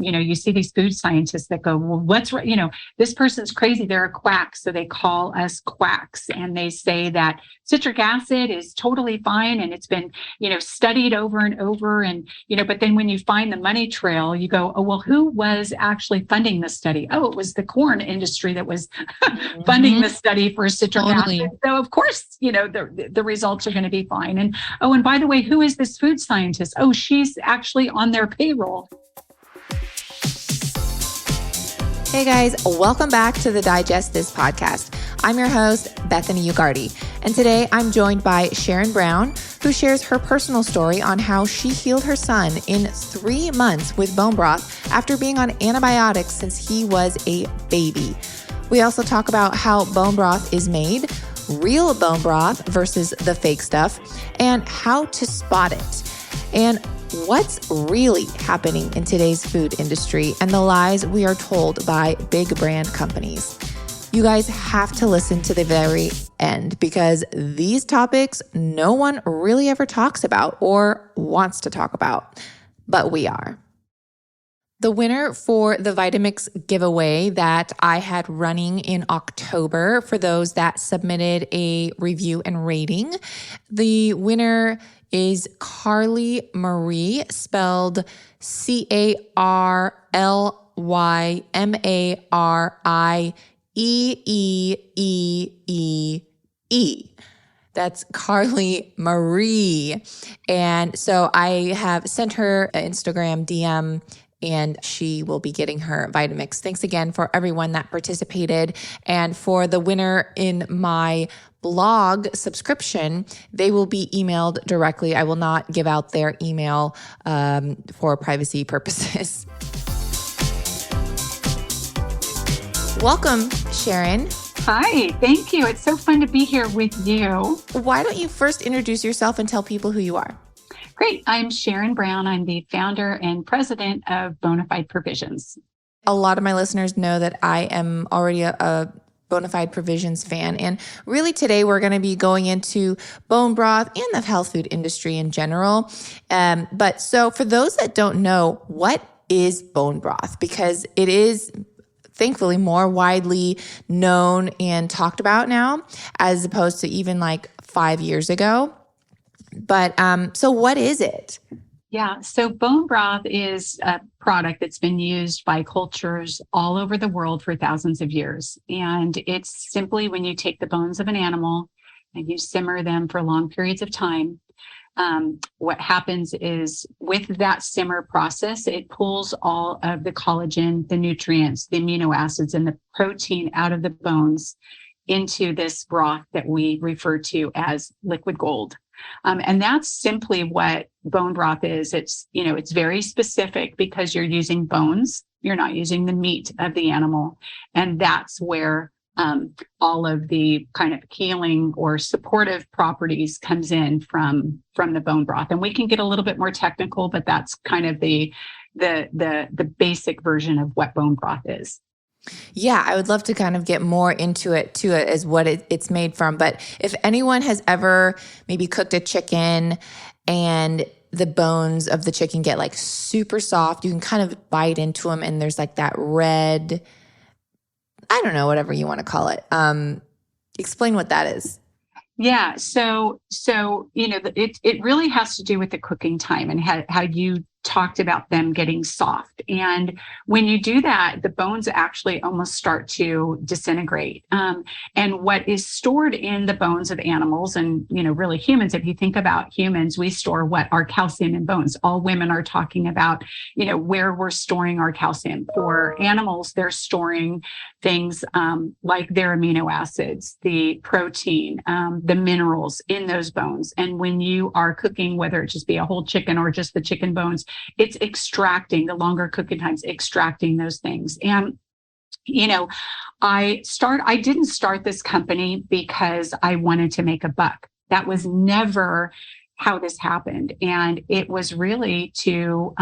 you see these food scientists that go, well, what's right? This person's crazy. They're a quack. So they call us quacks. And they say that citric acid is totally fine. And it's been, studied over and over. And, but then when you find the money trail, you go, oh, well, who was actually funding the study? Oh, it was the corn industry that was funding the study for citric acid. So of course, the results are going to be fine. And, oh, and by the way, who is this food scientist? Oh, she's actually on their payroll. Hey guys, welcome back to the Digest This podcast. I'm your host, Bethany Ugardi, and today I'm joined by Sharon Brown, who shares her personal story on how she healed her son in 3 months with bone broth after being on antibiotics since he was a baby. We also talk about how bone broth is made, real bone broth versus the fake stuff, and how to spot it, and what's really happening in today's food industry and the lies we are told by big brand companies. You guys have to listen to the very end because these topics no one really ever talks about or wants to talk about, but we are. The winner for the Vitamix giveaway that I had running in October for those that submitted a review and rating, the winner is Carly Marie, spelled CarlyMarieEE. That's Carly Marie. And so I have sent her an Instagram DM and she will be getting her Vitamix. Thanks again for everyone that participated. And for the winner in my blog subscription, they will be emailed directly. I will not give out their email for privacy purposes. Welcome, Sharon. Hi, thank you. It's so fun to be here with you. Why don't you first introduce yourself and tell people who you are? Great. I'm Sharon Brown. I'm the founder and president of Bonafide Provisions. A lot of my listeners know that I am already a Bonafide Provisions fan. And really today we're going to be going into bone broth and the health food industry in general. But so for those that don't know, what is bone broth? Because it is thankfully more widely known and talked about now as opposed to even like 5 years ago. But so what is it? Yeah, so bone broth is a product that's been used by cultures all over the world for thousands of years. And it's simply when you take the bones of an animal and you simmer them for long periods of time, what happens is with that simmer process, it pulls all of the collagen, the nutrients, the amino acids, and the protein out of the bones into this broth that we refer to as liquid gold. And that's simply what bone broth is. It's very specific because you're using bones. You're not using the meat of the animal. And that's where all of the kind of healing or supportive properties comes in from the bone broth. And we can get a little bit more technical, but that's kind of the basic version of what bone broth is. Yeah, I would love to kind of get more into it too, as what it's made from. But if anyone has ever maybe cooked a chicken and the bones of the chicken get like super soft, you can kind of bite into them and there's like that red, I don't know, whatever you want to call it. Explain what that is. Yeah. So, it really has to do with the cooking time and how you talked about them getting soft. And when you do that, the bones actually almost start to disintegrate. And what is stored in the bones of animals and, really humans, if you think about humans, we store our calcium in bones. All women are talking about, where we're storing our calcium. For animals, they're storing things like their amino acids, the protein, the minerals in those bones. And when you are cooking, whether it just be a whole chicken or just the chicken bones, it's extracting the longer cooking times, extracting those things. And, I didn't start this company because I wanted to make a buck. That was never how this happened. And it was really to,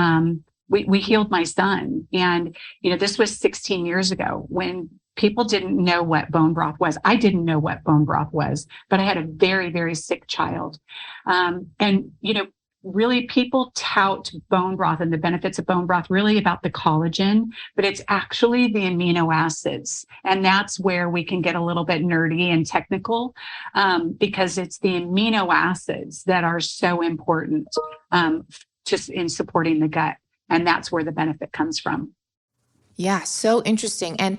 we healed my son. And, this was 16 years ago when people didn't know what bone broth was. I didn't know what bone broth was, but I had a very, very sick child. And, really people tout bone broth and the benefits of bone broth really about the collagen, but it's actually the amino acids. And that's where we can get a little bit nerdy and technical, because it's the amino acids that are so important, just in supporting the gut. And that's where the benefit comes from. Yeah, so interesting. And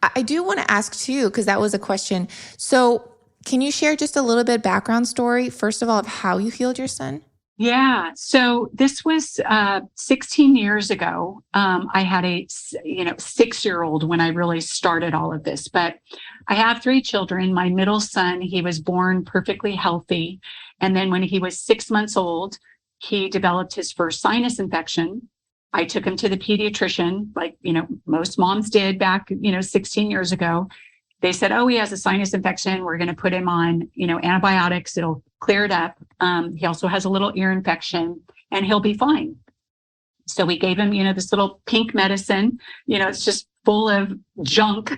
I do want to ask too, because that was a question. So can you share just a little bit background story, first of all, of how you healed your son? Yeah. So this was 16 years ago. I had a 6-year-old when I really started all of this, but I have 3 children. My middle son, he was born perfectly healthy. And then when he was 6 months old, he developed his first sinus infection. I took him to the pediatrician, like, most moms did back, 16 years ago. They said, oh, he has a sinus infection. We're going to put him on, antibiotics. It'll clear it up. He also has a little ear infection and he'll be fine. So we gave him, this little pink medicine, it's just full of junk.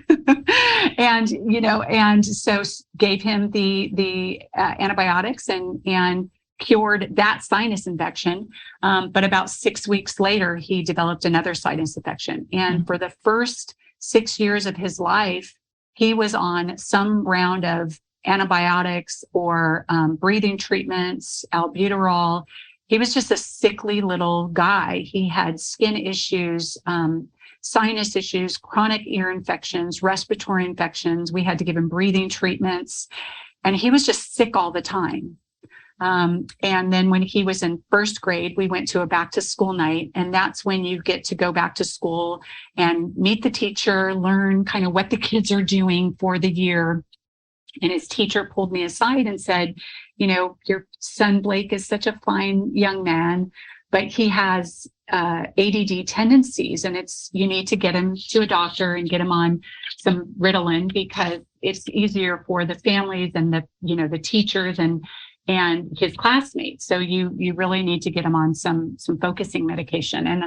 and so gave him the antibiotics and cured that sinus infection. But about 6 weeks later, he developed another sinus infection. And for the first 6 years of his life, he was on some round of antibiotics or breathing treatments, albuterol. He was just a sickly little guy. He had skin issues, sinus issues, chronic ear infections, respiratory infections. We had to give him breathing treatments, and he was just sick all the time. And then when he was in first grade, we went to a back to school night, and that's when you get to go back to school and meet the teacher, learn kind of what the kids are doing for the year. And his teacher pulled me aside and said, your son Blake is such a fine young man, but he has ADD tendencies, and you need to get him to a doctor and get him on some Ritalin, because it's easier for the families and the teachers and his classmates. So you really need to get him on some focusing medication.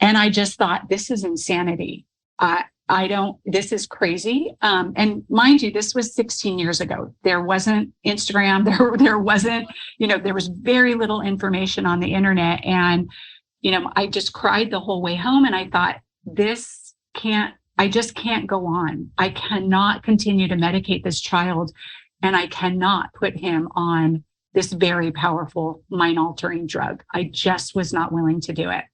And I just thought, this is insanity. This is crazy. And mind you, this was 16 years ago. There wasn't Instagram. There wasn't, there was very little information on the internet. And, I just cried the whole way home. And I thought, I just can't go on. I cannot continue to medicate this child. And I cannot put him on this very powerful mind-altering drug. I just was not willing to do it.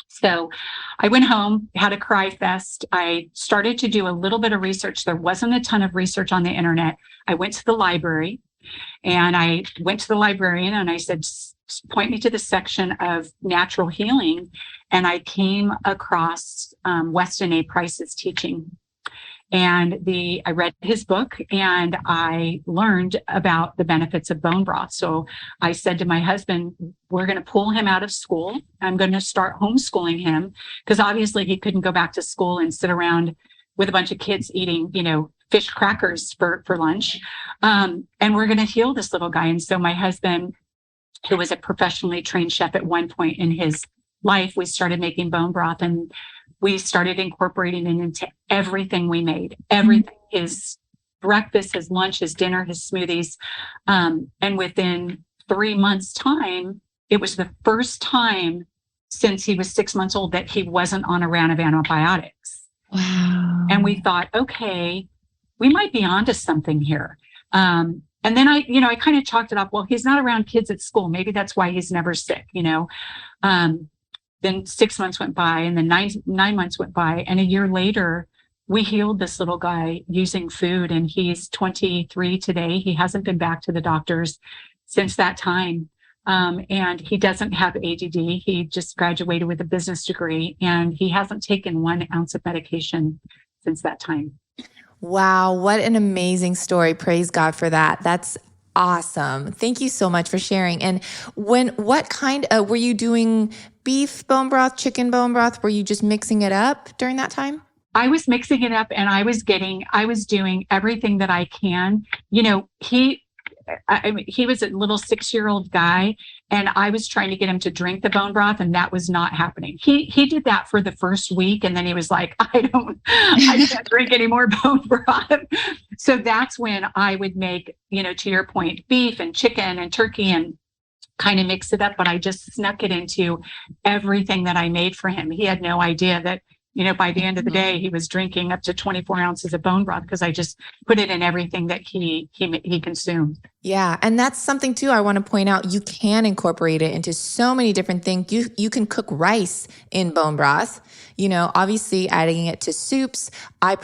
So I went home, had a cry fest. I started to do a little bit of research. There wasn't a ton of research on the internet. I went to the library, and I went to the librarian and I said, point me to the section of natural healing. And I came across Weston A. Price's teaching. And I read his book, and I learned about the benefits of bone broth. So I said to my husband, we're going to pull him out of school. I'm going to start homeschooling him, because obviously he couldn't go back to school and sit around with a bunch of kids eating, fish crackers for lunch. And we're going to heal this little guy. And so my husband, who was a professionally trained chef at one point in his life, we started making bone broth, and we started incorporating it into everything we made, everything, his breakfast, his lunch, his dinner, his smoothies. And within 3 months' time, it was the first time since he was 6 months old that he wasn't on a round of antibiotics. Wow. And we thought, okay, we might be onto something here. And then I kind of chalked it up. Well, he's not around kids at school. Maybe that's why he's never sick, Then 6 months went by, and then nine months went by. And a year later, we healed this little guy using food, and he's 23 today. He hasn't been back to the doctors since that time. And he doesn't have ADD. He just graduated with a business degree, and he hasn't taken 1 ounce of medication since that time. Wow. What an amazing story. Praise God for that. That's awesome. Thank you so much for sharing. And what kind of, were you doing beef bone broth, chicken bone broth? Were you just mixing it up during that time? I was mixing it up, and I was doing everything that I can. He was a little 6-year-old guy, and I was trying to get him to drink the bone broth, and that was not happening. He did that for the first week, and then he was like, I can't drink any more bone broth. So that's when I would make, to your point, beef and chicken and turkey and kind of mix it up, but I just snuck it into everything that I made for him. He had no idea that, by the end of the day, he was drinking up to 24 ounces of bone broth because I just put it in everything that he consumed. Yeah. And that's something too, I want to point out. You can incorporate it into so many different things. You can cook rice in bone broth, obviously adding it to soups. I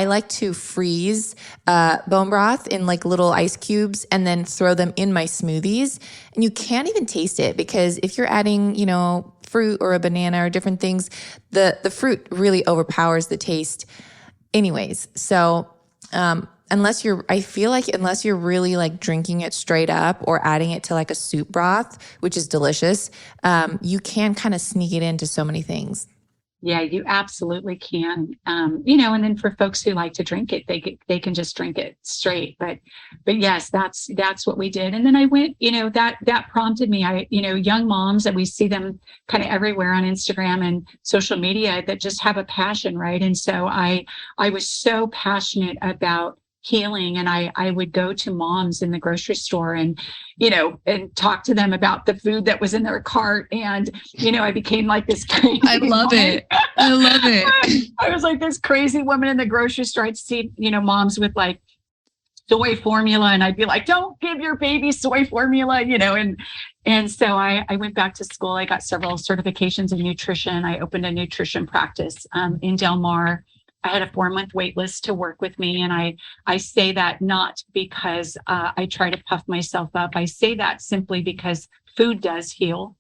like to freeze bone broth in like little ice cubes and then throw them in my smoothies. And you can't even taste it because if you're adding, fruit or a banana or different things, the fruit really overpowers the taste anyways. So, unless you're really like drinking it straight up or adding it to like a soup broth, which is delicious, you can kind of sneak it into so many things. Yeah, you absolutely can. And then for folks who like to drink it, they can just drink it straight. But yes, that's what we did. And then I went, that prompted me. Young moms, and we see them kind of everywhere on Instagram and social media that just have a passion, right? And so I was so passionate about healing, and I would go to moms in the grocery store and talk to them about the food that was in their cart, and I became like this crazy I love it. I was like this crazy woman in the grocery store. I'd see moms with like soy formula, and I'd be like, don't give your baby soy formula, and so I went back to school. I got several certifications in nutrition. I opened a nutrition practice in Del Mar. I had a 4-month wait list to work with me. And I say that not because I try to puff myself up. I say that simply because food does heal.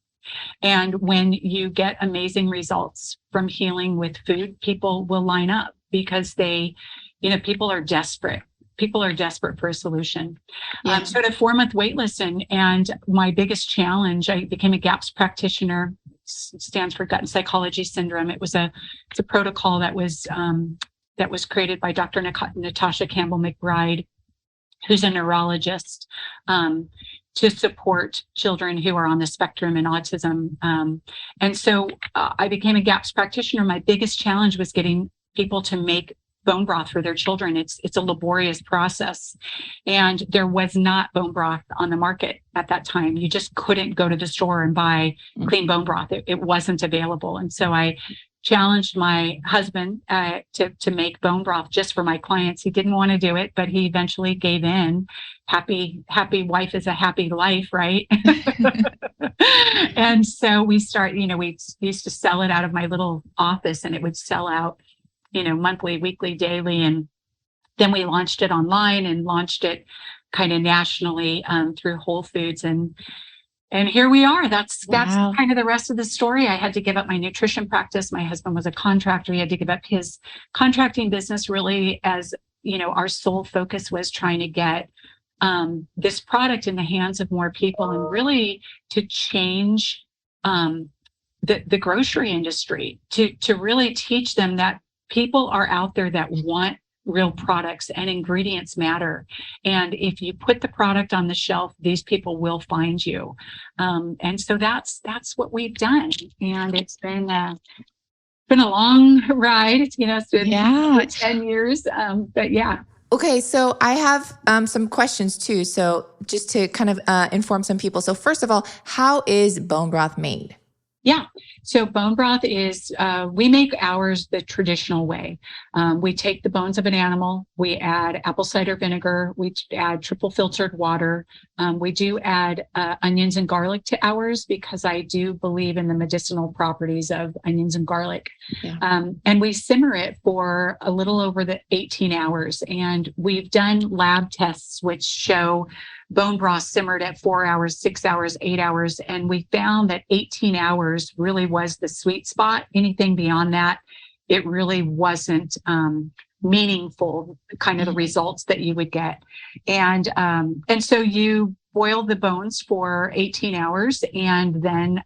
And when you get amazing results from healing with food, people will line up because people are desperate. People are desperate for a solution. Yeah. So I had a 4-month wait list, and my biggest challenge, I became a GAPS practitioner. Stands for Gut and Psychology Syndrome. It's a protocol that was created by Dr. Natasha Campbell McBride, who's a neurologist, to support children who are on the spectrum and autism. And so I became a GAPS practitioner. My biggest challenge was getting people to make bone broth for their children. It's a laborious process, and there was not bone broth on the market at that time. You just couldn't go to the store and buy clean bone broth. It wasn't available. And so I challenged my husband to make bone broth just for my clients. He didn't want to do it, but he eventually gave in. Happy wife is a happy life, right? And so we used to sell it out of my little office, and it would sell out monthly, weekly, daily. And then we launched it online and launched it kind of nationally through Whole Foods. And here we are. That's kind of the rest of the story. I had to give up my nutrition practice. My husband was a contractor. He had to give up his contracting business, really, as our sole focus was trying to get this product in the hands of more people and really to change the grocery industry, to really teach them that people are out there that want real products, and ingredients matter. And if you put the product on the shelf, these people will find you. And so that's what we've done. And it's been a long ride. It's been 10 years. But yeah. Okay, so I have some questions too. So just to kind of inform some people. So first of all, how is bone broth made? Yeah. So bone broth is, we make ours the traditional way. We take the bones of an animal, we add apple cider vinegar, we add triple filtered water. We do add onions and garlic to ours because I do believe in the medicinal properties of onions and garlic. Yeah. And we simmer it for a little over 18 hours. And we've done lab tests which show bone broth simmered at 4 hours, 6 hours, 8 hours. And we found that 18 hours really was the sweet spot. Anything beyond that, it really wasn't meaningful, kind of the results that you would get. And so you boil the bones for 18 hours. And then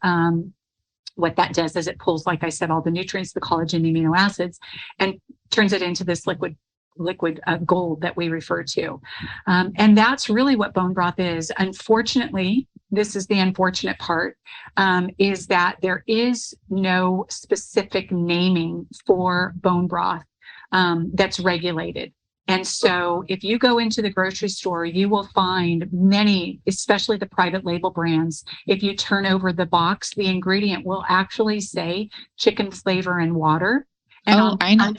what that does is it pulls, like I said, all the nutrients, the collagen, the amino acids, and turns it into this liquid gold that we refer to. And that's really what bone broth is. Unfortunately, this is the unfortunate part, is that there is no specific naming for bone broth that's regulated. And so if you go into the grocery store, you will find many, especially the private label brands. If you turn over the box, the ingredient will actually say chicken flavor and water. And I know.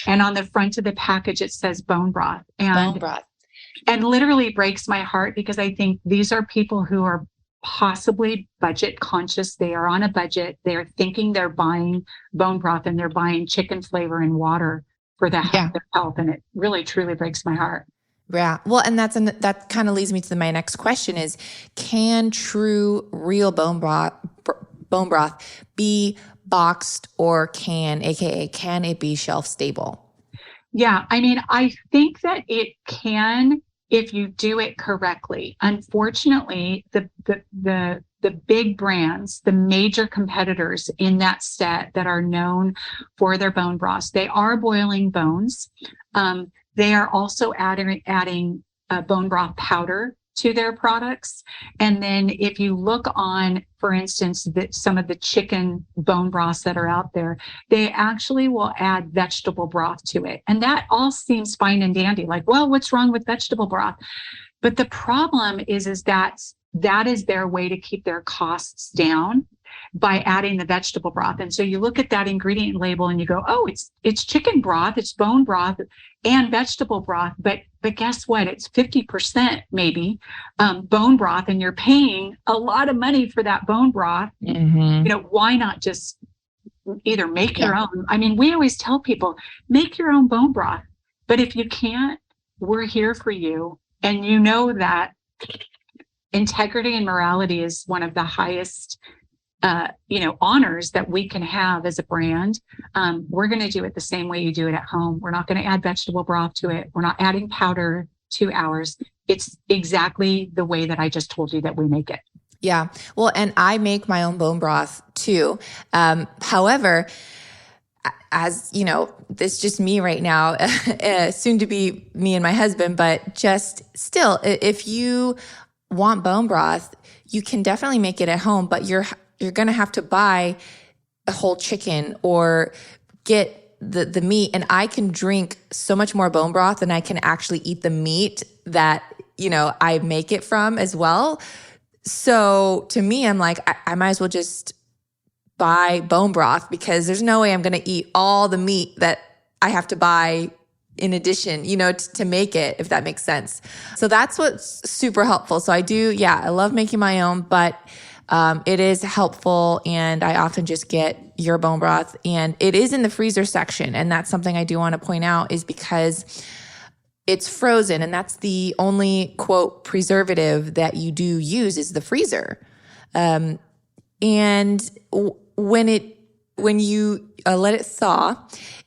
And on the front of the package, it says bone broth. Bone broth. And literally breaks my heart, because I think these are people who are possibly budget conscious. They are on a budget. They're thinking they're buying bone broth and they're buying chicken flavor and water for their health. And it really, truly breaks my heart. Yeah. Well, and that kind of leads me to my next question is, can true, real bone broth be boxed or AKA, can it be shelf stable? Yeah. I mean, I think that it can, if you do it correctly. Unfortunately, the big brands, the major competitors in that set that are known for their bone broths, they are boiling bones. They are also adding bone broth powder to their products. And then if you look on, for instance, some of the chicken bone broths that are out there, they actually will add vegetable broth to it. And that all seems fine and dandy. Like, well, what's wrong with vegetable broth? But the problem is that is their way to keep their costs down by adding the vegetable broth. And so you look at that ingredient label and you go, oh, it's chicken broth, it's bone broth and vegetable broth. But guess what? It's 50% maybe bone broth, and you're paying a lot of money for that bone broth. Mm-hmm. Why not just either make your own? I mean, we always tell people, make your own bone broth. But if you can't, we're here for you. And you know that integrity and morality is one of the highest honors that we can have as a brand. We're going to do it the same way you do it at home. We're not going to add vegetable broth to it. We're not adding powder to ours. It's exactly the way that I just told you that we make it. Yeah. Well, and I make my own bone broth too. However, as you know, this is just me right now, soon to be me and my husband, but just still, if you want bone broth, you can definitely make it at home, but you're going to have to buy a whole chicken or get the meat. And I can drink so much more bone broth than I can actually eat the meat that, I make it from as well. So to me, I'm like, I might as well just buy bone broth, because there's no way I'm going to eat all the meat that I have to buy in addition, to make it, if that makes sense. So that's what's super helpful. So I love making my own, but it is helpful. And I often just get your bone broth, and it is in the freezer section. And that's something I do want to point out, is because it's frozen, and that's the only quote preservative that you do use is the freezer. And when you let it thaw,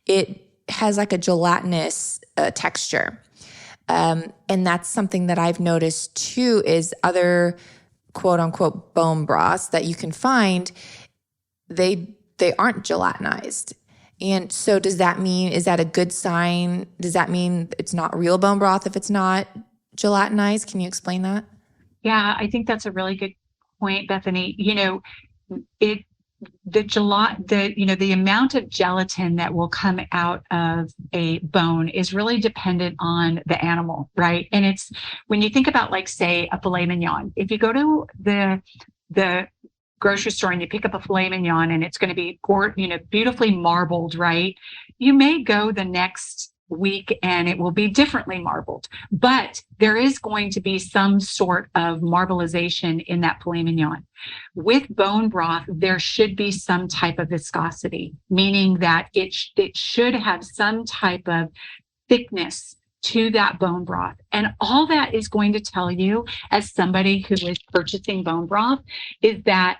it has like a gelatinous texture. And that's something that I've noticed too, is other quote unquote bone broths that you can find, they aren't gelatinized. And so is that a good sign? Does that mean it's not real bone broth if it's not gelatinized? Can you explain that? Yeah, I think that's a really good point, Bethany. The amount of gelatin that will come out of a bone is really dependent on the animal, right? And it's when you think about, like, say, a filet mignon. If you go to the grocery store and you pick up a filet mignon and it's going to be beautifully marbled, right? You may go the next week and it will be differently marbled, but there is going to be some sort of marbleization in that filet mignon. With bone broth, there should be some type of viscosity, meaning that it should have some type of thickness to that bone broth. And all that is going to tell you, as somebody who is purchasing bone broth, is that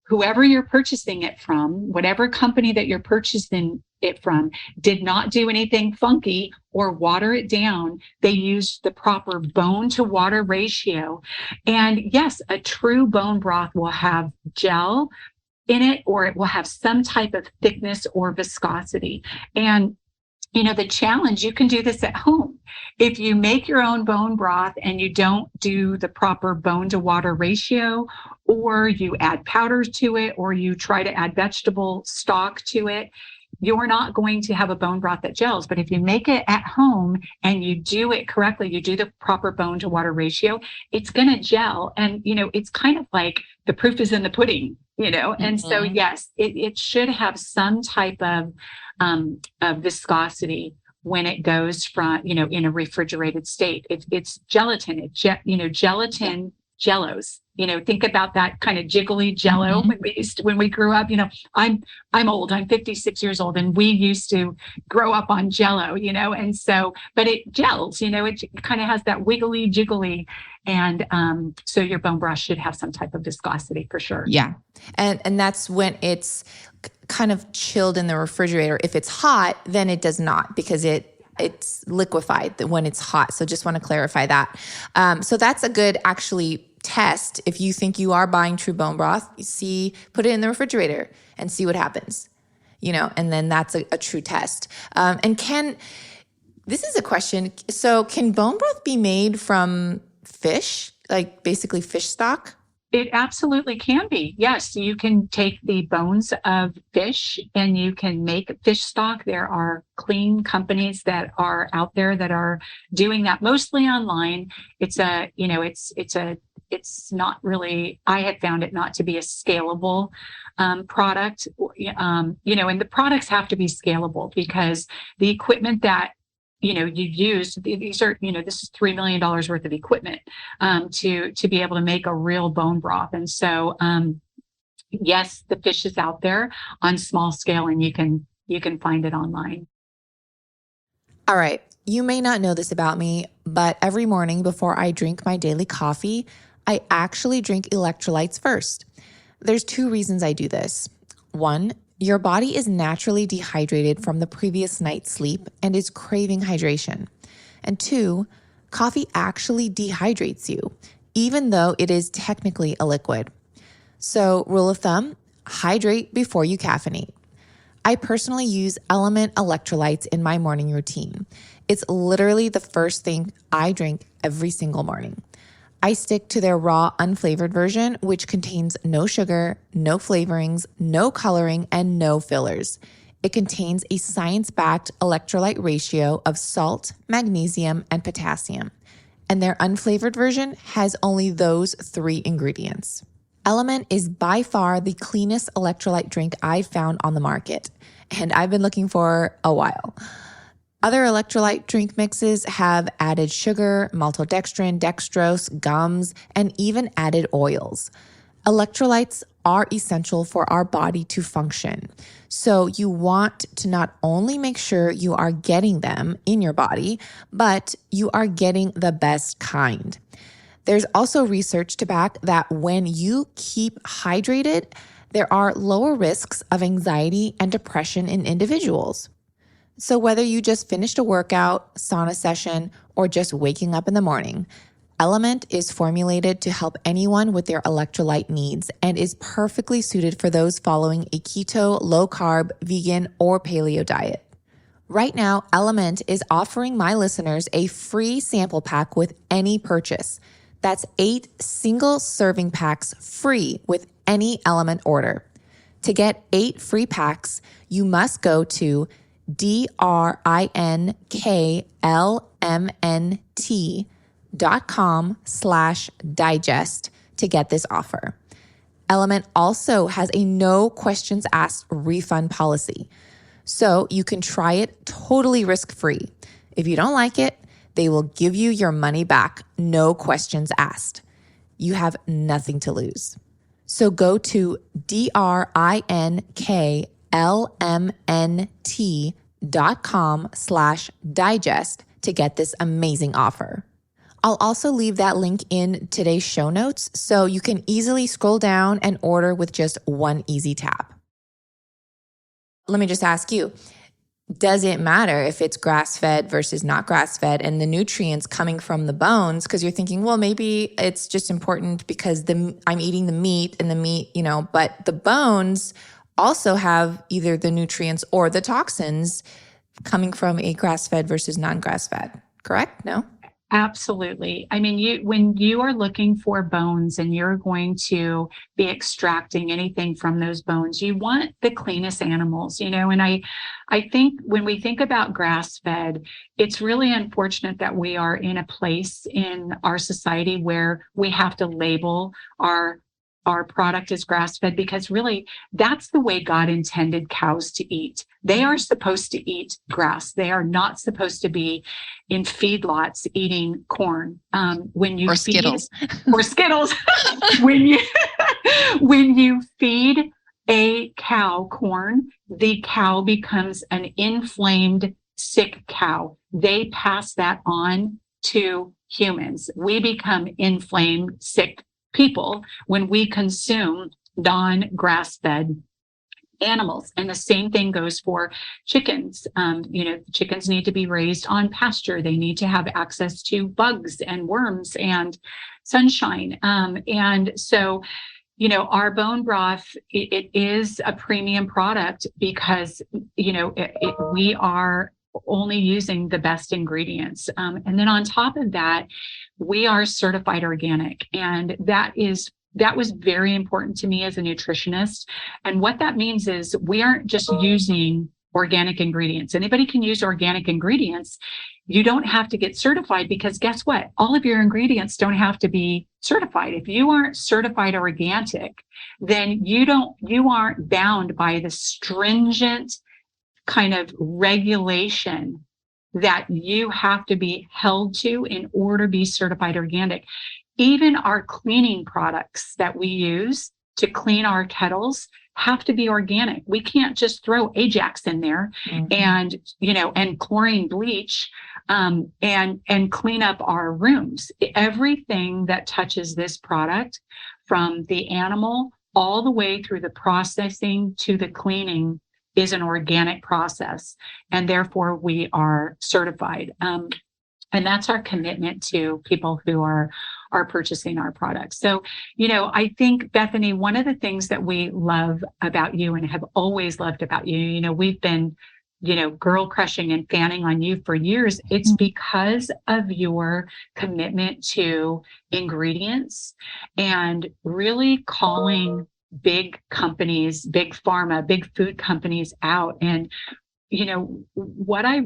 whoever you're purchasing it from, whatever company that you're purchasing it from, did not do anything funky or water it down. They used the proper bone to water ratio. And yes, a true bone broth will have gel in it, or it will have some type of thickness or viscosity. And the challenge, you can do this at home. If you make your own bone broth and you don't do the proper bone to water ratio, or you add powders to it, or you try to add vegetable stock to it, you're not going to have a bone broth that gels. But if you make it at home and you do it correctly, you do the proper bone to water ratio, it's going to gel. And, it's kind of like the proof is in the pudding, and so, yes, it should have some type of viscosity when it goes from, in a refrigerated state. It's gelatin, gelatin jellos. Think about that kind of jiggly jello when we grew up. I'm old. I'm 56 years old, and we used to grow up on jello. And so, but it gels. It kind of has that wiggly jiggly, and so your bone broth should have some type of viscosity for sure. Yeah, and that's when it's kind of chilled in the refrigerator. If it's hot, then it does not, because it's liquefied when it's hot. So just want to clarify that. So that's a good actually test. If you think you are buying true bone broth, put it in the refrigerator and see what happens, and then that's a true test. This is a question. So can bone broth be made from fish, like basically fish stock? It absolutely can be. Yes, you can take the bones of fish and you can make fish stock. There are clean companies that are out there that are doing that, mostly online. It's not really, I had found it not to be a scalable product, and the products have to be scalable because the equipment that you use, these are, this is $3 million worth of equipment to be able to make a real bone broth. And so, yes, the fish is out there on small scale, and you can find it online. All right. You may not know this about me, but every morning before I drink my daily coffee, I actually drink electrolytes first. There's 2 reasons I do this. 1, your body is naturally dehydrated from the previous night's sleep and is craving hydration. And 2, coffee actually dehydrates you, even though it is technically a liquid. So, rule of thumb, hydrate before you caffeinate. I personally use Element electrolytes in my morning routine. It's literally the first thing I drink every single morning. I stick to their raw, unflavored version, which contains no sugar, no flavorings, no coloring, and no fillers. It contains a science-backed electrolyte ratio of salt, magnesium, and potassium. And their unflavored version has only those 3 ingredients. Element is by far the cleanest electrolyte drink I've found on the market, and I've been looking for a while. Other electrolyte drink mixes have added sugar, maltodextrin, dextrose, gums, and even added oils. Electrolytes are essential for our body to function. So you want to not only make sure you are getting them in your body, but you are getting the best kind. There's also research to back that when you keep hydrated, there are lower risks of anxiety and depression in individuals. So whether you just finished a workout, sauna session, or just waking up in the morning, Element is formulated to help anyone with their electrolyte needs and is perfectly suited for those following a keto, low-carb, vegan, or paleo diet. Right now, Element is offering my listeners a free sample pack with any purchase. That's 8 single serving packs free with any Element order. To get 8 free packs, you must go to DRINKLMNT.com/digest to get this offer. Element also has a no questions asked refund policy, so you can try it totally risk-free. If you don't like it, they will give you your money back, no questions asked. You have nothing to lose. So go to DRINKLMNT.com/digest to get this amazing offer. I'll also leave that link in today's show notes so you can easily scroll down and order with just one easy tap. Let me just ask you, does it matter if it's grass-fed versus not grass-fed and the nutrients coming from the bones? Because you're thinking, well, maybe it's just important because I'm eating the meat and the meat, but the bones also have either the nutrients or the toxins coming from a grass-fed versus non-grass-fed, correct? No? Absolutely. I mean, when you are looking for bones and you're going to be extracting anything from those bones, you want the cleanest animals, and I think when we think about grass fed, it's really unfortunate that we are in a place in our society where we have to label our product as grass fed, because really that's the way God intended cows to eat. They are supposed to eat grass. They are not supposed to be in feedlots eating corn. When you Or feed Skittles. or Skittles, when you when you feed a cow corn, the cow becomes an inflamed, sick cow. They pass that on to humans. We become inflamed, sick people when we consume non-grass fed animals. And the same thing goes for chickens. Chickens need to be raised on pasture. They need to have access to bugs and worms and sunshine. And so, our bone broth, it is a premium product because, we are only using the best ingredients. And then on top of that, we are certified organic. And that was very important to me as a nutritionist. And what that means is we aren't just using organic ingredients. Anybody can use organic ingredients. You don't have to get certified, because guess what? All of your ingredients don't have to be certified. If you aren't certified organic, then you aren't bound by the stringent kind of regulation that you have to be held to in order to be certified organic. Even our cleaning products that we use to clean our kettles have to be organic. We can't just throw Ajax in there and chlorine bleach and clean up our rooms. Everything that touches this product, from the animal all the way through the processing to the cleaning, is an organic process, and therefore we are certified. And that's our commitment to people who are purchasing our products. So, I think, Bethany, one of the things that we love about you and have always loved about you, we've been, girl crushing and fanning on you for years. It's because of your commitment to ingredients and really calling big companies, big pharma, big food companies out. And, my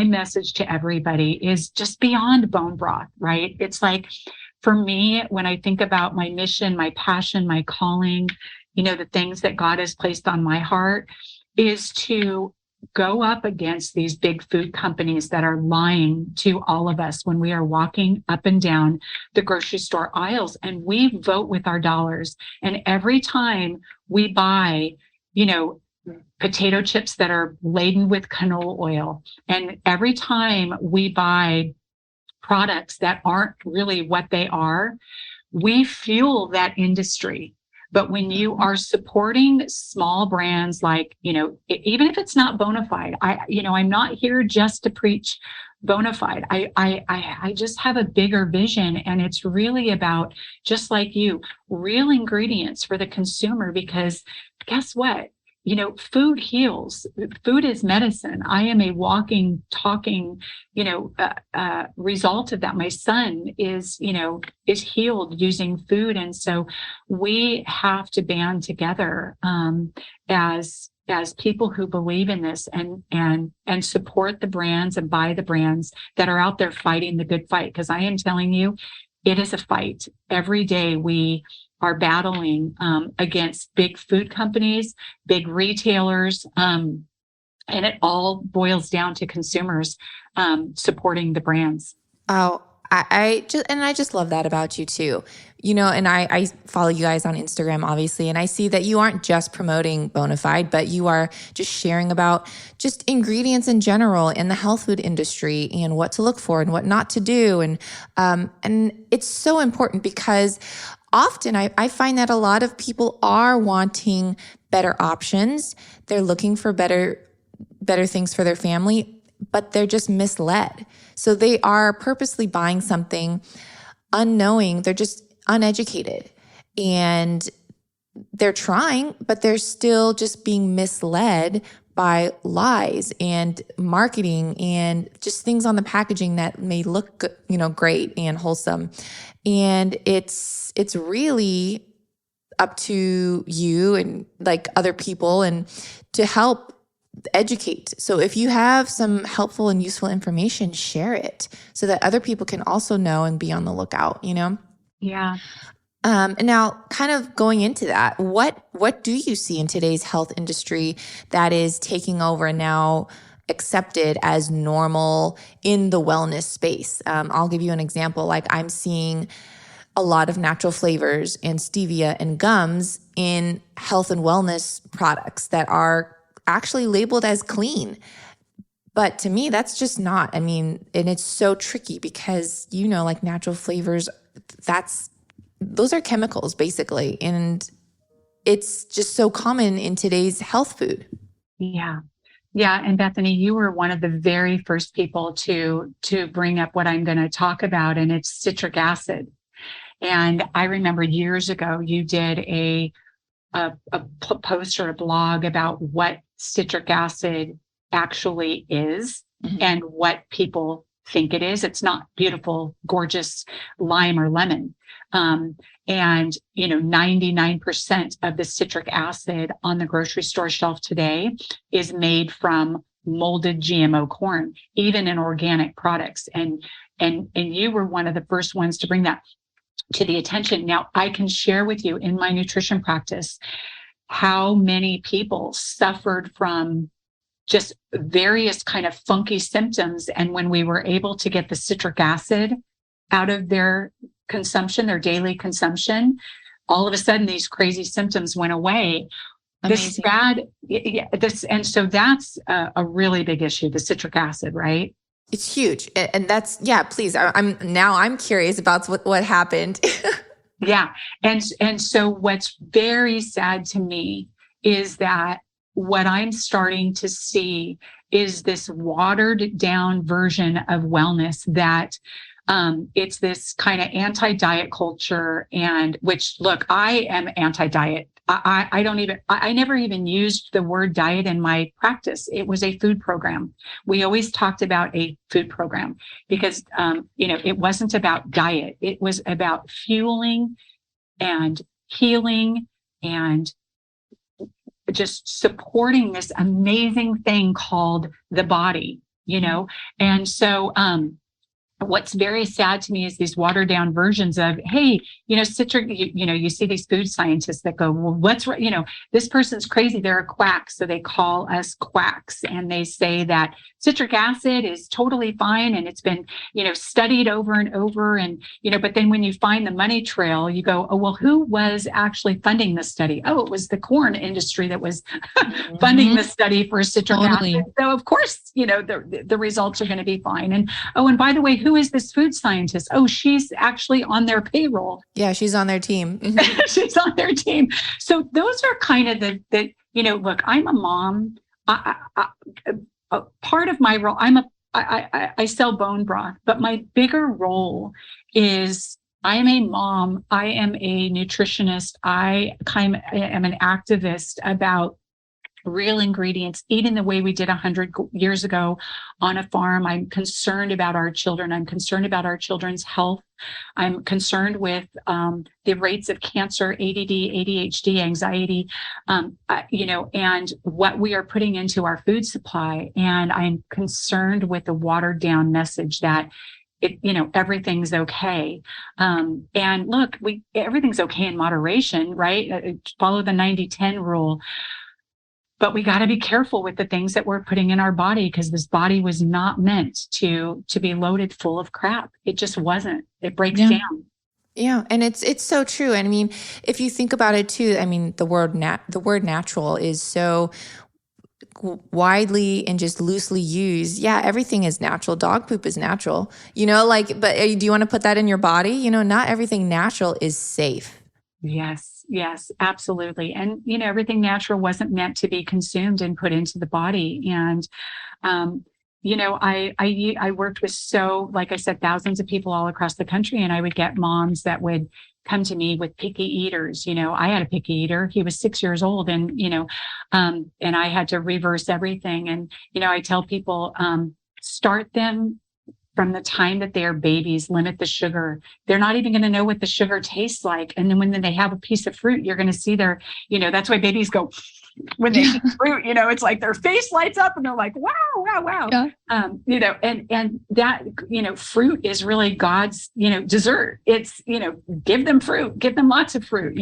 message to everybody is just beyond bone broth, right? It's like, for me, when I think about my mission, my passion, my calling, the things that God has placed on my heart, is to go up against these big food companies that are lying to all of us when we are walking up and down the grocery store aisles, and we vote with our dollars. And every time we buy, potato chips that are laden with canola oil, and every time we buy products that aren't really what they are, we fuel that industry. But when you are supporting small brands, like, even if it's not bona fide, I'm not here just to preach bona fide. I just have a bigger vision, and it's really about, just like you, real ingredients for the consumer, because guess what? Food heals. Food is medicine. I am a walking, talking, result of that. My son is healed using food. And so we have to band together, as people who believe in this, and support the brands and buy the brands that are out there fighting the good fight. Because I am telling you, it is a fight. Every day we are battling against big food companies, big retailers, and it all boils down to consumers supporting the brands. Oh, I just love that about you too. And I follow you guys on Instagram, obviously, and I see that you aren't just promoting Bonafide, but you are just sharing about just ingredients in general in the health food industry and what to look for and what not to do. And it's so important, because often I find that a lot of people are wanting better options. They're looking for better things for their family, but they're just misled. So they are purposely buying something unknowing. They're just uneducated. And they're trying, but they're still just being misled by lies and marketing and just things on the packaging that may look, great and wholesome. And it's really up to you and like other people and to help educate. So if you have some helpful and useful information, share it so that other people can also know and be on the lookout, Yeah. And now kind of going into that, what do you see in today's health industry that is taking over and now accepted as normal in the wellness space? I'll give you an example. Like I'm seeing a lot of natural flavors and stevia and gums in health and wellness products that are actually labeled as clean. But to me, that's just not, and it's so tricky because, like natural flavors, those are chemicals basically. And it's just so common in today's health food. Yeah. Yeah. And Bethany, you were one of the very first people to bring up what I'm going to talk about, and it's citric acid. And I remember years ago, you did a post or a blog about what citric acid actually is and what people think it is. It's not beautiful, gorgeous lime or lemon. And 99% of the citric acid on the grocery store shelf today is made from molded GMO corn, even in organic products. And you were one of the first ones to bring that to the attention. Now, I can share with you in my nutrition practice how many people suffered from just various kind of funky symptoms. And when we were able to get the citric acid out of their consumption, their daily consumption, all of a sudden these crazy symptoms went away. Amazing. And so that's a really big issue, the citric acid, right? It's huge. And that's, please. I'm curious about what happened. Yeah. And so what's very sad to me is that what I'm starting to see is this watered down version of wellness that it's this kind of anti-diet culture, and which, look, I am anti-diet. I never even used the word diet in my practice. It was a food program. We always talked about a food program because, it wasn't about diet. It was about fueling and healing and just supporting this amazing thing called the body, And so, what's very sad to me is these watered down versions of, hey, citric, you see these food scientists that go, well, what's right? This person's crazy. They're a quack. So they call us quacks. And they say that citric acid is totally fine. And it's been, studied over and over. And, but then when you find the money trail, you go, oh, well, who was actually funding the study? Oh, it was the corn industry that was funding the study for citric acid. So of course, the results are going to be fine. And, oh, and by the way, who is this food scientist? Oh, she's actually on their payroll. Yeah, she's on their team. She's on their team. So those are kind of the look, I'm a mom. Part of my role, I sell bone broth, but my bigger role is I am a mom. I am a nutritionist. I am an activist about real ingredients, eating the way we did 100 years ago on a farm. I'm concerned about our children. I'm concerned about our children's health. I'm concerned with the rates of cancer, ADD, ADHD, anxiety, and what we are putting into our food supply. And I'm concerned with the watered down message that everything's okay. And look, everything's okay in moderation, right? Follow the 90-10 rule. But we got to be careful with the things that we're putting in our body, because this body was not meant to be loaded full of crap. It just wasn't. It breaks down. Yeah, and it's so true. And I mean, if you think about it too, I mean, the word natural is so widely and just loosely used. Yeah, everything is natural. Dog poop is natural. But do you want to put that in your body? Not everything natural is safe. Yes, absolutely. And, everything natural wasn't meant to be consumed and put into the body. And, I worked with, like I said, thousands of people all across the country, and I would get moms that would come to me with picky eaters. I had a picky eater. He was 6 years old, and, and I had to reverse everything. And, I tell people, start them from the time that they are babies, limit the sugar. They're not even going to know what the sugar tastes like. And then when they have a piece of fruit, you're going to see that's why babies go, when they eat fruit, it's like their face lights up and they're like, wow, wow, wow. Yeah. And that, fruit is really God's, dessert. It's, give them fruit, give them lots of fruit,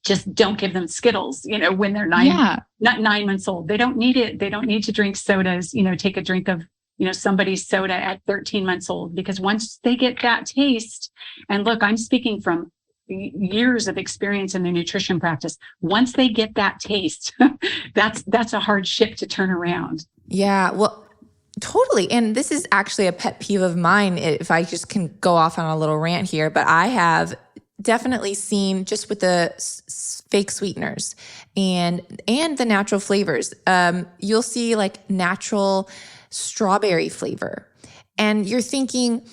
just don't give them Skittles, when they're not 9 months old. They don't need it. They don't need to drink sodas, take a drink of, somebody's soda at 13 months old, because once they get that taste, and look, I'm speaking from years of experience in the nutrition practice. Once they get that taste, that's a hard ship to turn around. Yeah, well, totally. And this is actually a pet peeve of mine, if I just can go off on a little rant here, but I have definitely seen, just with the fake sweeteners and the natural flavors, you'll see like natural strawberry flavor, and you're thinking,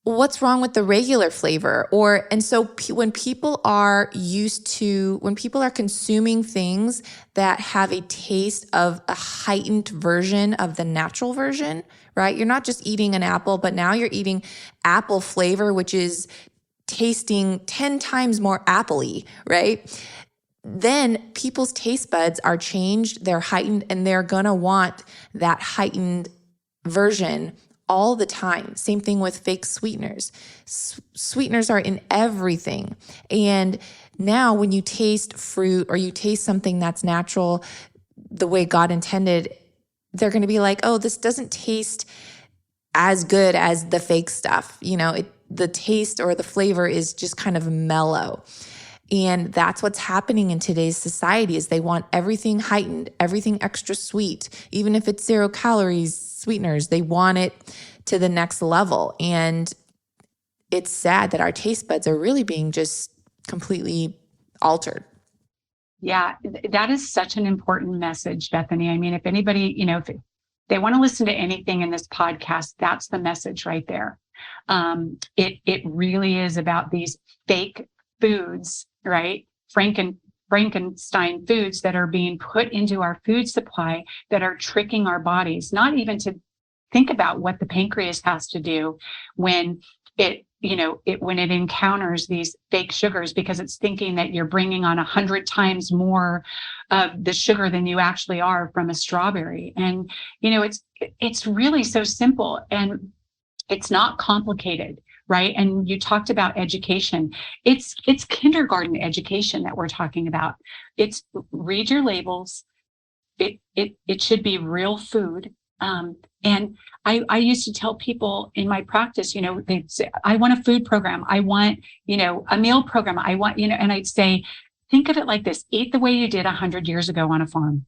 what's wrong with the regular flavor? When people are consuming things that have a taste of a heightened version of the natural version, right? You're not just eating an apple, but now you're eating apple flavor, which is tasting 10 times more apple-y, right? Then people's taste buds are changed, they're heightened, and they're gonna want that heightened version all the time. Same thing with fake sweeteners. Sweeteners are in everything. And now when you taste fruit or you taste something that's natural, the way God intended, they're going to be like, oh, this doesn't taste as good as the fake stuff. The taste or the flavor is just kind of mellow. And that's what's happening in today's society, is they want everything heightened, everything extra sweet, even if it's 0 calories, sweeteners, they want it to the next level. And it's sad that our taste buds are really being just completely altered. Yeah, that is such an important message, Bethany. I mean, if anybody, if they want to listen to anything in this podcast, that's the message right there. It really is about these fake foods, right? Frankenstein foods that are being put into our food supply that are tricking our bodies, not even to think about what the pancreas has to do when it encounters these fake sugars, because it's thinking that you're bringing on 100 times more of the sugar than you actually are from a strawberry. And, it's really so simple, and it's not complicated. Right. And you talked about education. It's kindergarten education that we're talking about. It's read your labels. It should be real food. And I used to tell people in my practice, they'd say, I want a food program. I want, a meal program. I want, and I'd say, think of it like this: eat the way you did 100 years ago on a farm.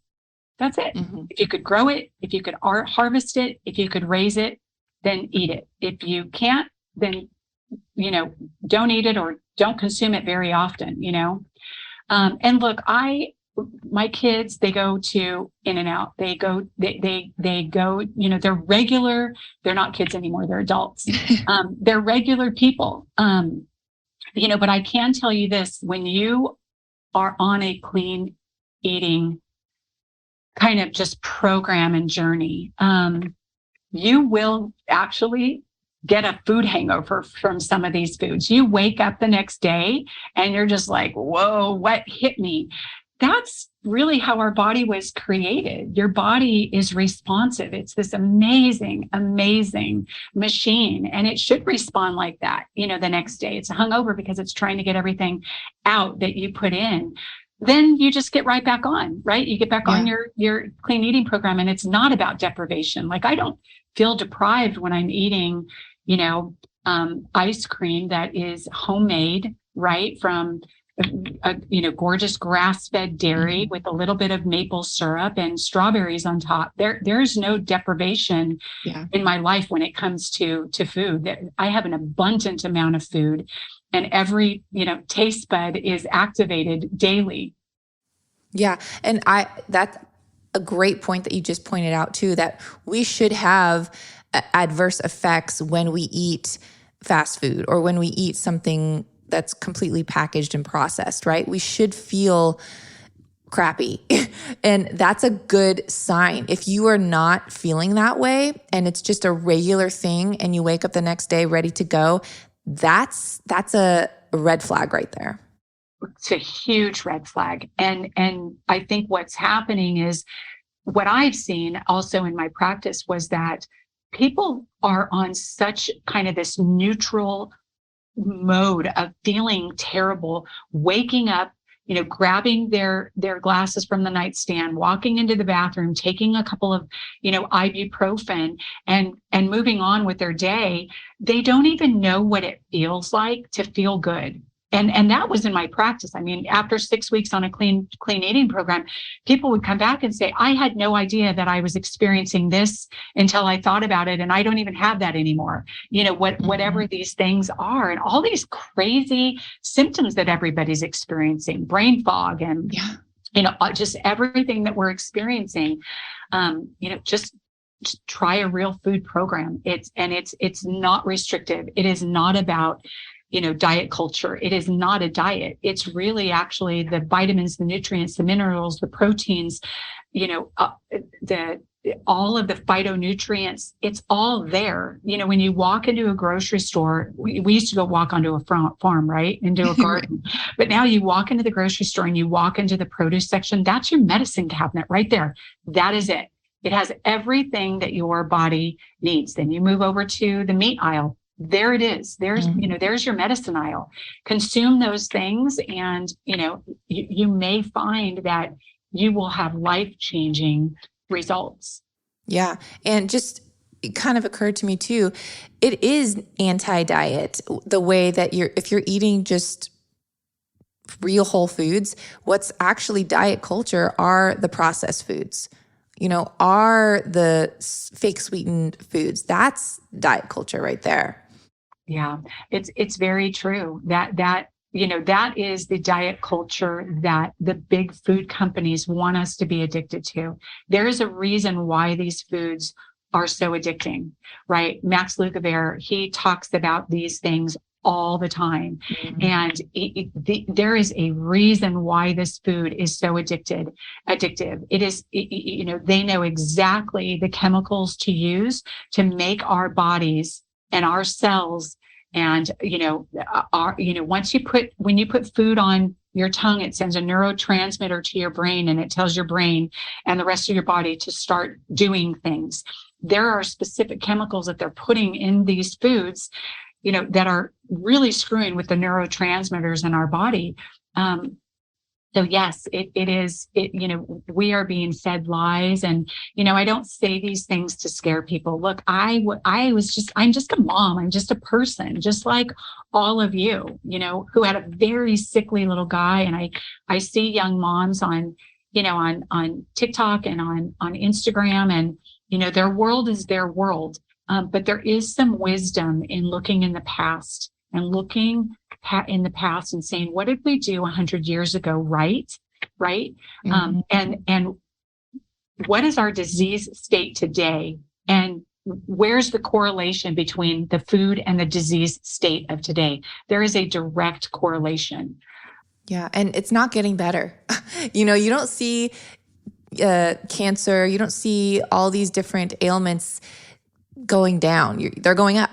That's it. Mm-hmm. If you could grow it, if you could harvest it, if you could raise it, then eat it. If you can't, then, don't eat it or don't consume it very often, and look, my kids, they go to In-N-Out, they go, they're regular, they're not kids anymore, they're adults. They're regular people. But I can tell you this: when you are on a clean eating kind of just program and journey, you will actually get a food hangover from some of these foods. You wake up the next day and you're just like, whoa, what hit me? That's really how our body was created. Your body is responsive. It's this amazing, amazing machine. And it should respond like that, the next day. It's hungover because it's trying to get everything out that you put in. Then you just get right back on, right? You get back on your clean eating program. And it's not about deprivation. Like, I don't feel deprived when I'm eating, ice cream that is homemade, right, from gorgeous grass-fed dairy with a little bit of maple syrup and strawberries on top. There's no deprivation in my life when it comes to food. I have an abundant amount of food, and every taste bud is activated daily. Yeah, and that's a great point that you just pointed out too, that we should have adverse effects when we eat fast food or when we eat something that's completely packaged and processed, right? We should feel crappy. And that's a good sign. If you are not feeling that way and it's just a regular thing and you wake up the next day ready to go, that's a red flag right there. It's a huge red flag. And I think what's happening is what I've seen also in my practice was that people are on such kind of this neutral mode of feeling terrible, waking up, grabbing their glasses from the nightstand, walking into the bathroom, taking a couple of, ibuprofen and moving on with their day. They don't even know what it feels like to feel good. And that was in my practice. I mean, after 6 weeks on a clean eating program, people would come back and say, I had no idea that I was experiencing this until I thought about it. And I don't even have that anymore. Whatever these things are and all these crazy symptoms that everybody's experiencing, brain fog and, just everything that we're experiencing, just try a real food program. It's not restrictive. It is not about diet culture. It is not a diet. It's really actually the vitamins, the nutrients, the minerals, the proteins, all of the phytonutrients. It's all there. When you walk into a grocery store, we used to go walk onto a farm, right? Into a garden. But now you walk into the grocery store and you walk into the produce section. That's your medicine cabinet right there. That is it. It has everything that your body needs. Then you move over to the meat aisle. There it is. There's your medicine aisle. Consume those things and, you may find that you will have life-changing results. Yeah. And just it kind of occurred to me too, it is anti-diet the way that if you're eating just real whole foods, what's actually diet culture are the processed foods. Are the fake sweetened foods. That's diet culture right there. Yeah, it's very true that is the diet culture that the big food companies want us to be addicted to. There is a reason why these foods are so addicting, right? Max Lukavere, he talks about these things all the time. Mm-hmm. And there is a reason why this food is so addictive. It is, they know exactly the chemicals to use to make our bodies and our cells. And, when you put food on your tongue, it sends a neurotransmitter to your brain and it tells your brain and the rest of your body to start doing things. There are specific chemicals that they're putting in these foods, that are really screwing with the neurotransmitters in our body. So yes, it is, we are being fed lies. And, I don't say these things to scare people. Look, I'm just a mom. I'm just a person, just like all of you, who had a very sickly little guy. And I see young moms on TikTok and on Instagram and, their world is their world. But there is some wisdom in looking in the past and looking in the past and saying, what did we do 100 years ago? Right. Mm-hmm. And what is our disease state today? And where's the correlation between the food and the disease state of today? There is a direct correlation. Yeah. And it's not getting better. You don't see cancer. You don't see all these different ailments going down. They're going up.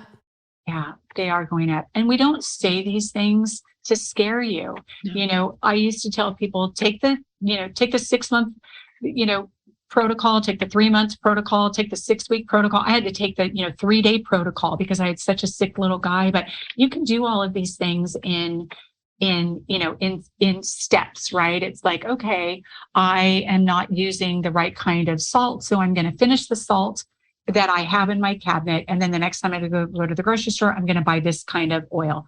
Yeah, they are going up. And we don't say these things to scare you. No. I used to tell people, take the 6 month, protocol, take the 3 months protocol, take the 6 week protocol. I had to take the, 3-day protocol because I had such a sick little guy, but you can do all of these things in steps, right? It's like, okay, I am not using the right kind of salt. So I'm going to finish the salt that I have in my cabinet. And then the next time I go to the grocery store, I'm going to buy this kind of oil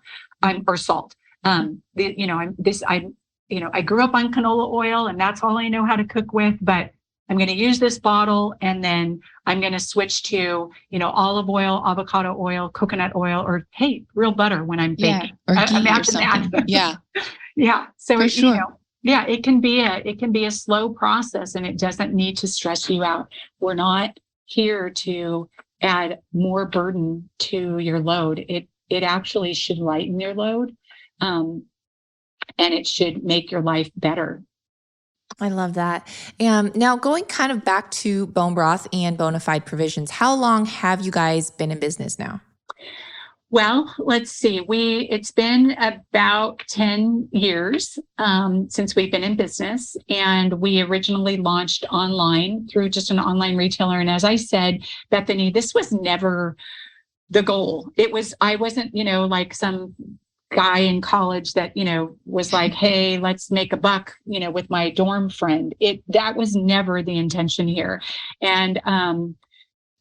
or salt. I grew up on canola oil and that's all I know how to cook with, but I'm going to use this bottle and then I'm going to switch to, olive oil, avocado oil, coconut oil, or hey, real butter when I'm baking. Or ghee or something. Yeah. Yeah. So, for sure. Yeah, it can be a slow process, and it doesn't need to stress you out. We're not here to add more burden to your load. It actually should lighten your load, um, and it should make your life better. I love that. Now, going kind of back to bone broth and bona fide provisions, how long have you guys been in business now? Well, let's see. It's been about 10 years since we've been in business, and we originally launched online through just an online retailer. And as I said, Bethany, this was never the goal. I wasn't, like some guy in college that, was like, hey, let's make a buck, with my dorm friend. That was never the intention here. And,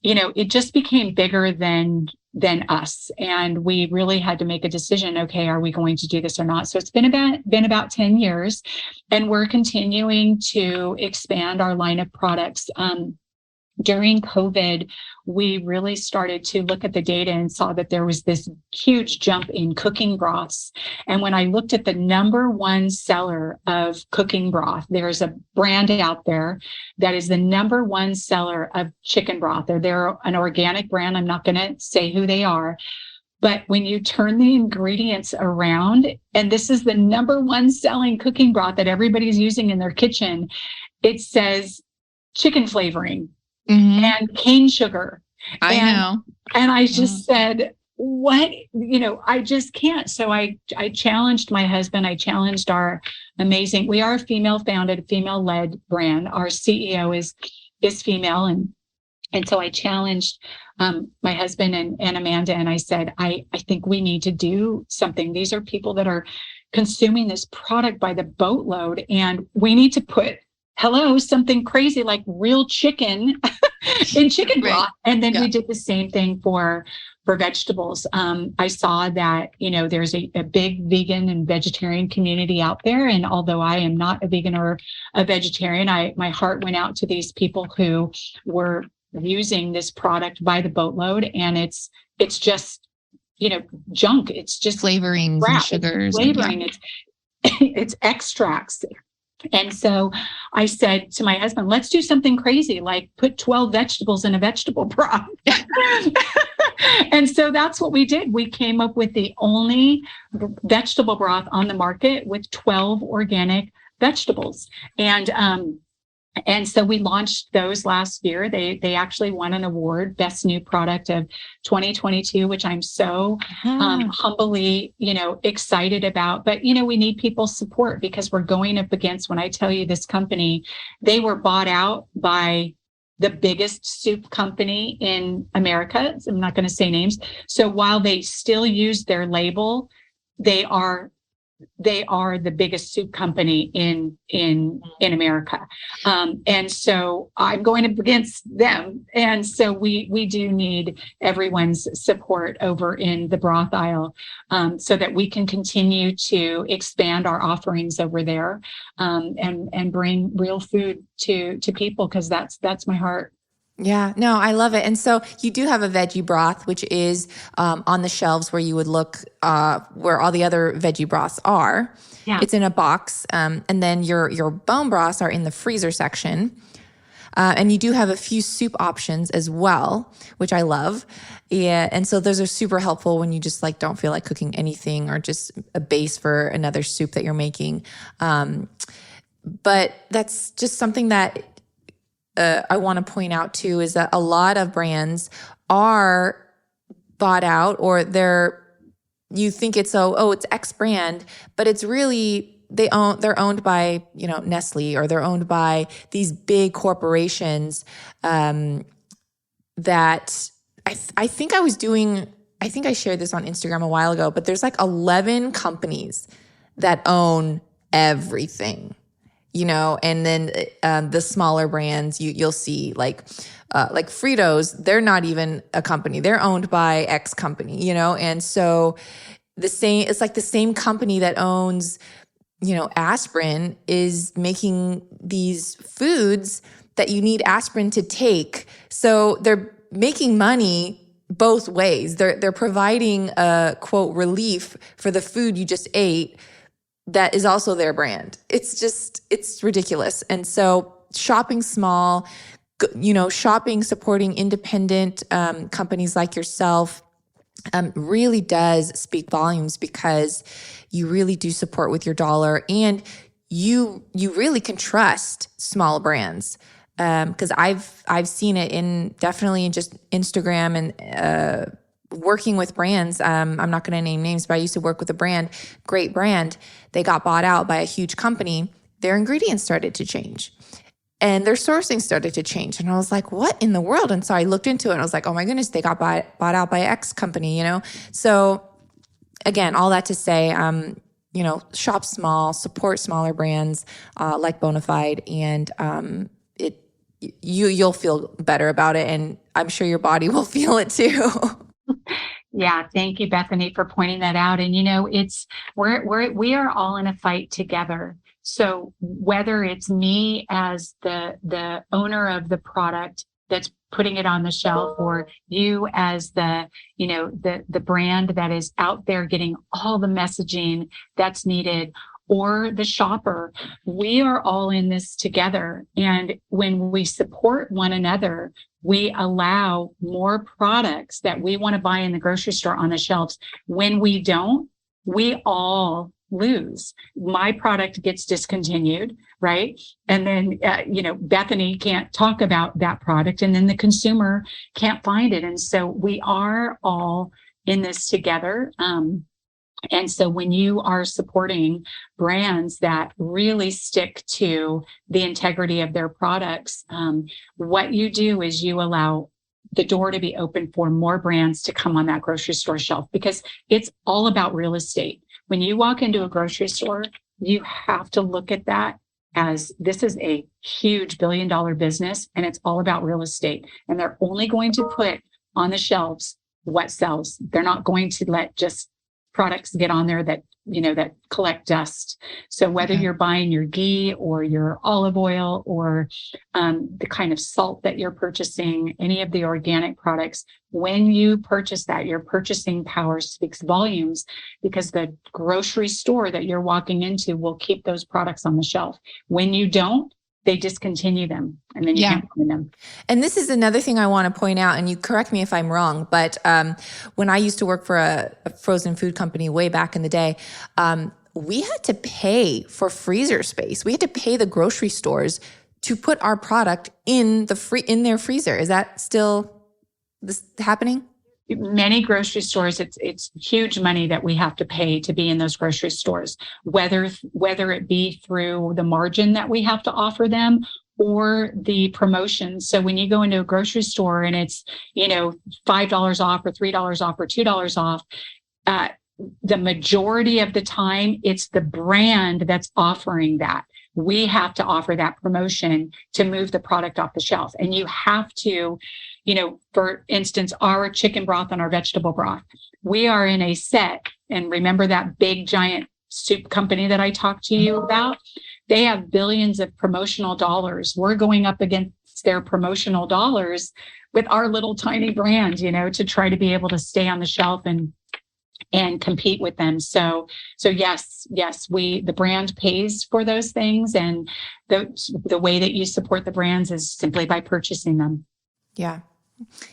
it just became bigger than us. And we really had to make a decision. Okay, are we going to do this or not? So it's been about 10 years, and we're continuing to expand our line of products. During COVID, we really started to look at the data and saw that there was this huge jump in cooking broths. And when I looked at the number one seller of cooking broth, there's a brand out there that is the number one seller of chicken broth. They're an organic brand. I'm not going to say who they are. But when you turn the ingredients around, and this is the number one selling cooking broth that everybody's using in their kitchen, it says chicken flavoring. Mm-hmm. And cane sugar. I know. And I just said, what, I just can't. So I challenged my husband. I challenged we are a female founded, female led brand. Our CEO is female. And so I challenged my husband and Amanda, and I said, I think we need to do something. These are people that are consuming this product by the boatload, and we need to put something crazy like real chicken in chicken broth. Right. And then we did the same thing for vegetables. I saw that, there's a big vegan and vegetarian community out there. And although I am not a vegan or a vegetarian, my heart went out to these people who were using this product by the boatload. And it's just, junk. It's just flavorings and sugars. It's extracts. And so I said to my husband, let's do something crazy, like put 12 vegetables in a vegetable broth. And so that's what we did. We came up with the only vegetable broth on the market with 12 organic vegetables. And so we launched those last year. They actually won an award, Best New Product of 2022, which I'm so humbly, excited about. But, we need people's support, because we're going up against, when I tell you this company, they were bought out by the biggest soup company in America. I'm not going to say names. So while they still use their label, they are the biggest soup company in America. And so I'm going up against them. And so we do need everyone's support over in the broth aisle, so that we can continue to expand our offerings over there, and bring real food to people, because that's my heart. Yeah, no, I love it. And so you do have a veggie broth, which is on the shelves where you would look where all the other veggie broths are. Yeah. It's in a box. And then your bone broths are in the freezer section. And you do have a few soup options as well, which I love. Yeah, and so those are super helpful when you just don't feel like cooking anything, or just a base for another soup that you're making. But that's just something that I want to point out too, is that a lot of brands are bought out, or you think it's it's X brand, but it's really they're owned by Nestle, or they're owned by these big corporations that I think I shared this on Instagram a while ago, but there's 11 companies that own everything. And then the smaller brands, you'll see like Fritos, they're not even a company. They're owned by X company, and so it's like the same company that owns, aspirin is making these foods that you need aspirin to take. So they're making money both ways. They're providing a quote relief for the food you just ate, that is also their brand. It's ridiculous. And so shopping small, supporting independent companies like yourself really does speak volumes, because you really do support with your dollar, and you really can trust small brands. Because I've seen it definitely in just Instagram and working with brands. I'm not going to name names, but I used to work with a great brand. They got bought out by a huge company. Their ingredients started to change, and their sourcing started to change. And I was like, what in the world? And so I looked into it and I was like, oh my goodness, they got bought out by X company, So again, all that to say, shop small, support smaller brands like Bonafide, and you'll feel better about it. And I'm sure your body will feel it too. Yeah, thank you, Bethany, for pointing that out. And we are all in a fight together. So whether it's me as the owner of the product that's putting it on the shelf, or you as the brand that is out there getting all the messaging that's needed, or the shopper, we are all in this together. And when we support one another, we allow more products that we want to buy in the grocery store on the shelves. When we don't, we all lose. My product gets discontinued, right? And then, Bethany can't talk about that product, and then the consumer can't find it. And so we are all in this together. And so when you are supporting brands that really stick to the integrity of their products, what you do is you allow the door to be open for more brands to come on that grocery store shelf, because it's all about real estate. When you walk into a grocery store, you have to look at that as this is a huge billion-dollar business, and it's all about real estate. And they're only going to put on the shelves what sells. They're not going to let just products get on there that collect dust. So whether you're buying your ghee or your olive oil, or the kind of salt that you're purchasing, any of the organic products, when you purchase that, your purchasing power speaks volumes, because the grocery store that you're walking into will keep those products on the shelf. When you don't, they discontinue them, and then you can't find them. And this is another thing I want to point out, and you correct me if I'm wrong, but when I used to work for a frozen food company way back in the day, we had to pay for freezer space. We had to pay the grocery stores to put our product in their freezer. Is that still happening? Many grocery stores, it's huge money that we have to pay to be in those grocery stores, whether it be through the margin that we have to offer them, or the promotion. So when you go into a grocery store and it's, $5 off or $3 off or $2 off, the majority of the time, it's the brand that's offering that. We have to offer that promotion to move the product off the shelf. And you have to, for instance, our chicken broth and our vegetable broth, we are in a set. And remember that big giant soup company that I talked to you about? They have billions of promotional dollars. We're going up against their promotional dollars with our little tiny brand, to try to be able to stay on the shelf and compete with them. So yes, the brand pays for those things. And the way that you support the brands is simply by purchasing them. Yeah.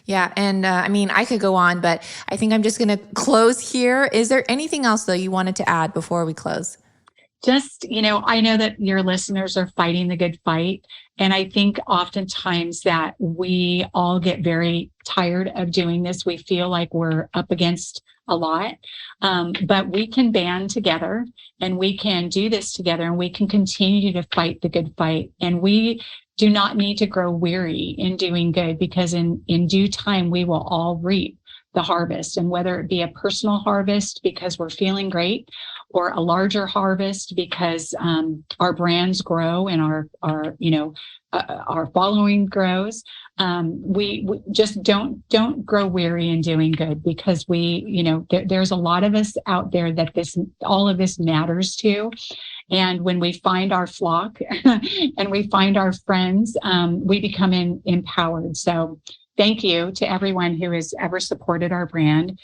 Yeah. And I could go on, but I think I'm just going to close here. Is there anything else though you wanted to add before we close? Just, I know that your listeners are fighting the good fight. And I think oftentimes that we all get very tired of doing this. We feel like we're up against a lot, but we can band together and we can do this together, and we can continue to fight the good fight. And we do not need to grow weary in doing good, because in due time, we will all reap the harvest. And whether it be a personal harvest because we're feeling great, or a larger harvest because our brands grow and our following grows, we just don't grow weary in doing good, because there's a lot of us out there that all of this matters to. And when we find our flock and we find our friends, we become empowered. So thank you to everyone who has ever supported our brand.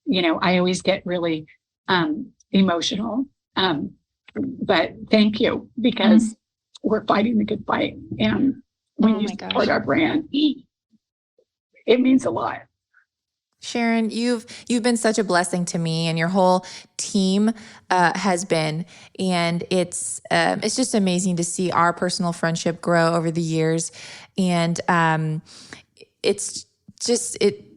I always get really emotional but thank you, because we're fighting the good fight. And when you support our brand, it means a lot. Sharon, you've been such a blessing to me, and your whole team has been, and it's just amazing to see our personal friendship grow over the years, and it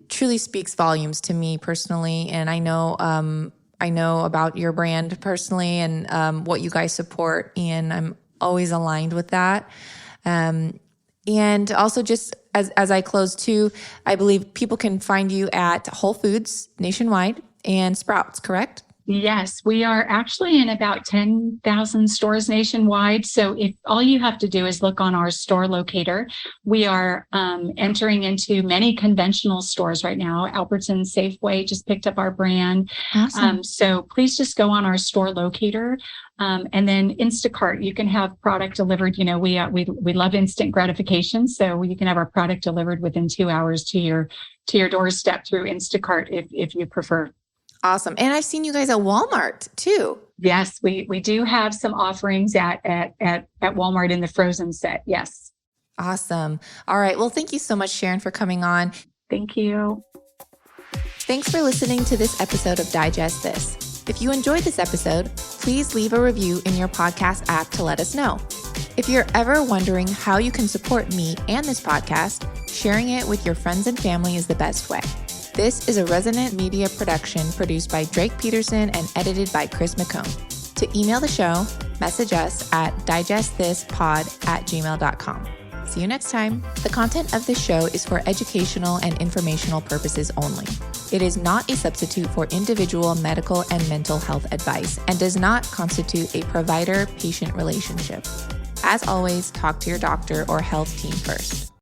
truly speaks volumes to me personally, and I know about your brand personally and what you guys support, and I'm always aligned with that. And also, just as I close too, I believe people can find you at Whole Foods nationwide and Sprouts, correct? Yes, we are actually in about 10,000 stores nationwide. So if all you have to do is look on our store locator, we are entering into many conventional stores right now. Albertsons, Safeway just picked up our brand. Awesome. So please just go on our store locator. And then Instacart, you can have product delivered. You know, we love instant gratification. So you can have our product delivered within 2 hours to your doorstep through Instacart if you prefer. Awesome. And I've seen you guys at Walmart too. Yes, we do have some offerings at Walmart in the frozen set. Yes. Awesome. All right. Well, thank you so much, Sharon, for coming on. Thank you. Thanks for listening to this episode of Digest This. If you enjoyed this episode, please leave a review in your podcast app to let us know. If you're ever wondering how you can support me and this podcast, sharing it with your friends and family is the best way. This is a Resonant Media production produced by Drake Peterson and edited by Chris McComb. To email the show, message us at digestthispod@gmail.com. See you next time. The content of this show is for educational and informational purposes only. It is not a substitute for individual medical and mental health advice and does not constitute a provider-patient relationship. As always, talk to your doctor or health team first.